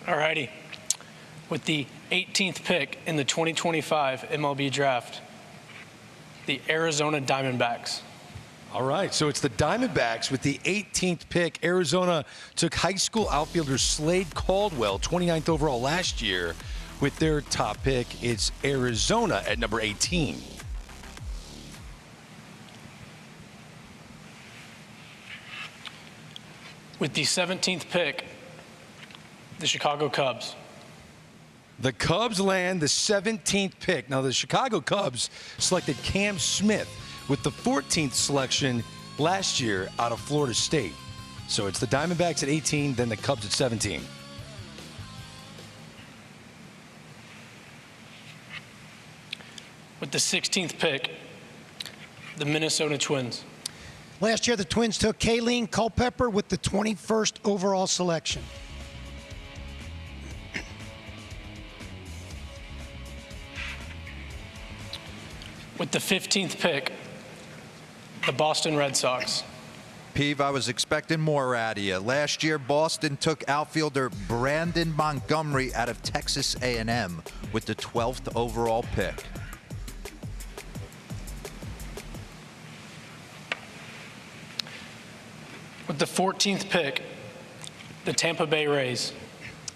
All righty. With the 18th pick in the 2025 MLB Draft, the Arizona Diamondbacks. All right, so it's the Diamondbacks with the 18th pick. Arizona took high school outfielder Slade Caldwell, 29th overall last year. With their top pick, it's Arizona at number 18. With the 17th pick, the Chicago Cubs. The Cubs land the 17th pick. Now, the Chicago Cubs selected Cam Smith with the 14th selection last year out of Florida State. So it's the Diamondbacks at 18, then the Cubs at 17. With the 16th pick, the Minnesota Twins. Last year, the Twins took Kayleen Culpepper with the 21st overall selection. With the 15th pick, the Boston Red Sox. Peeve, I was expecting more out of you. Last year, Boston took outfielder Brandon Montgomery out of Texas A&M with the 12th overall pick. With the 14th pick, the Tampa Bay Rays.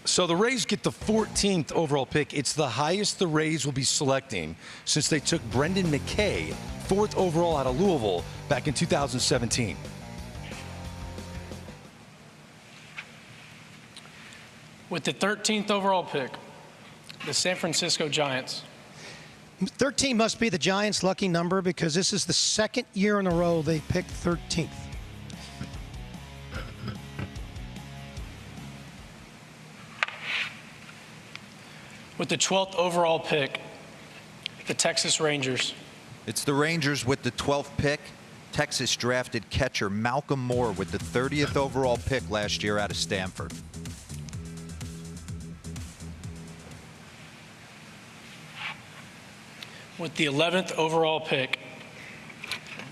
So the Rays get the 14th overall pick. It's the highest the Rays will be selecting since they took Brendan McKay, 4th overall out of Louisville back in 2017. With the 13th overall pick, the San Francisco Giants. 13 must be the Giants' lucky number because this is the second year in a row they picked 13th. With the 12th overall pick, the Texas Rangers. It's the Rangers with the 12th pick. Texas drafted catcher Malcolm Moore with the 30th overall pick last year out of Stanford. With the 11th overall pick,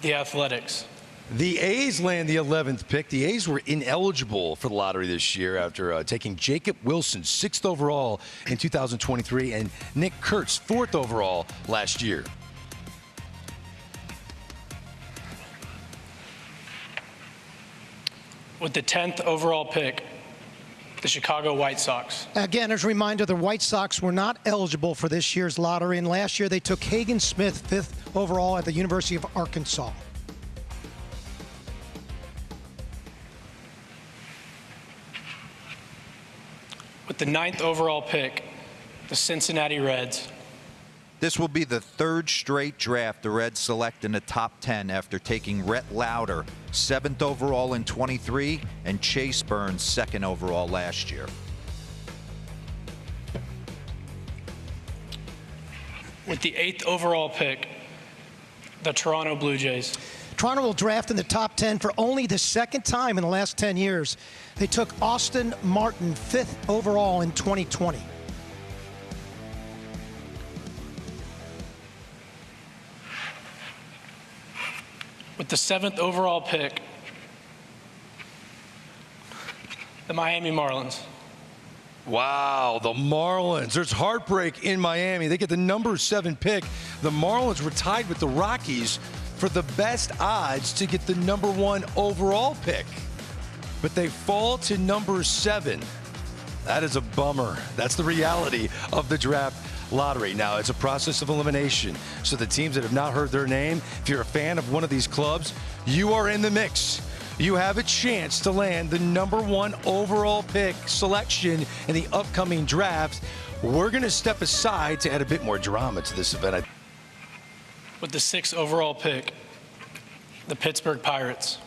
the Athletics. The A's land the 11th pick. The A's were ineligible for the lottery this year after taking Jacob Wilson, 6th overall in 2023, and Nick Kurtz, 4th overall last year. With the 10th overall pick, the Chicago White Sox. Again, as a reminder, the White Sox were not eligible for this year's lottery, and last year they took Hagen Smith, 5th overall at the University of Arkansas. With the 9th overall pick, the Cincinnati Reds. This will be the 3rd straight draft the Reds select in the top 10 after taking Rhett Lauder, 7th overall in 23, and Chase Burns, 2nd overall last year. With the 8th overall pick, the Toronto Blue Jays. Toronto will draft in the top 10 for only the second time in the last 10 years. They took Austin Martin, 5th overall in 2020. With the 7th overall pick, the Miami Marlins. Wow, the Marlins. There's heartbreak in Miami. They get the number 7 pick. The Marlins were tied with the Rockies for the best odds to get the number 1 overall pick. But they fall to number 7. That is a bummer. That's the reality of the draft lottery. Now, it's a process of elimination. So the teams that have not heard their name, if you're a fan of one of these clubs, you are in the mix. You have a chance to land the number 1 overall pick selection in the upcoming draft. We're going to step aside to add a bit more drama to this event. With the 6th overall pick, the Pittsburgh Pirates.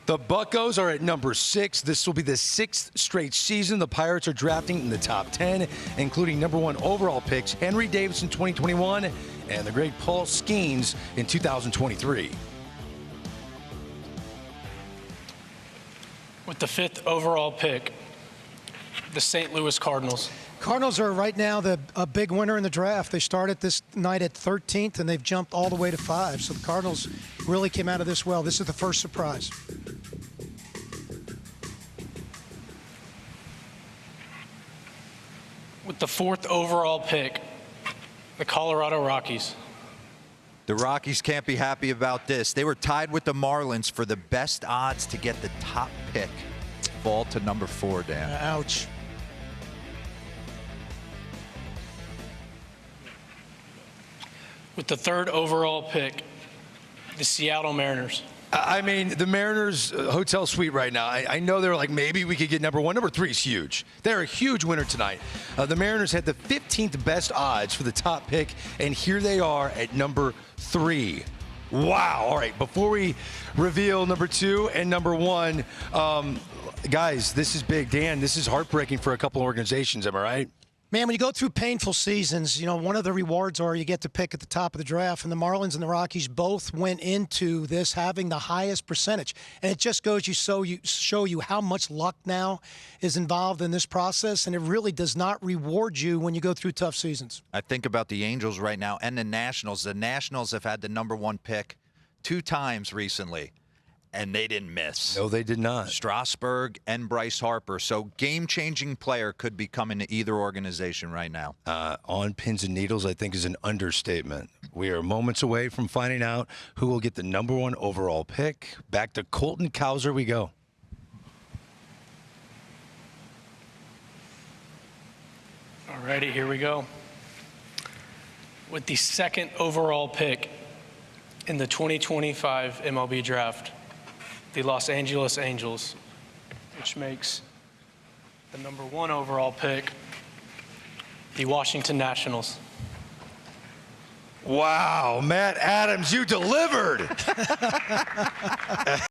The Buccos are at number 6. This will be the 6th straight season the Pirates are drafting in the top 10, including number 1 overall picks Henry Davis in 2021 and the great Paul Skeens in 2023. With the 5th overall pick, the St. Louis Cardinals. Cardinals are right now a big winner in the draft. They started this night at 13th, and they've jumped all the way to 5. So the Cardinals really came out of this well. This is the first surprise. With the 4th overall pick, the Colorado Rockies. The Rockies can't be happy about this. They were tied with the Marlins for the best odds to get the top pick. Fall to number 4, Dan. Ouch. With the 3rd overall pick, the Seattle Mariners. I mean, the Mariners hotel suite right now, I know they're like, maybe we could get number 1. Number 3 is huge. They're a huge winner tonight. The Mariners had the 15th best odds for the top pick, and here they are at number 3. Wow. All right, before we reveal number 2 and number 1, guys, this is big. Dan, this is heartbreaking for a couple organizations, am I right? Man, when you go through painful seasons, you know, one of the rewards are you get to pick at the top of the draft, and the Marlins and the Rockies both went into this having the highest percentage. And it just goes to show you how much luck now is involved in this process, and it really does not reward you when you go through tough seasons. I think about the Angels right now and the Nationals. The Nationals have had the number 1 pick 2 times recently, and they didn't miss. No, they did not. Strasburg and Bryce Harper. So game-changing player could be coming to either organization right now. On pins and needles, I think, is an understatement. We are moments away from finding out who will get the number 1 overall pick. Back to Colton Cowser we go. All righty, here we go. With the 2nd overall pick in the 2025 MLB Draft, the Los Angeles Angels, which makes the number 1 overall pick, the Washington Nationals. Wow, Matt Adams, you delivered.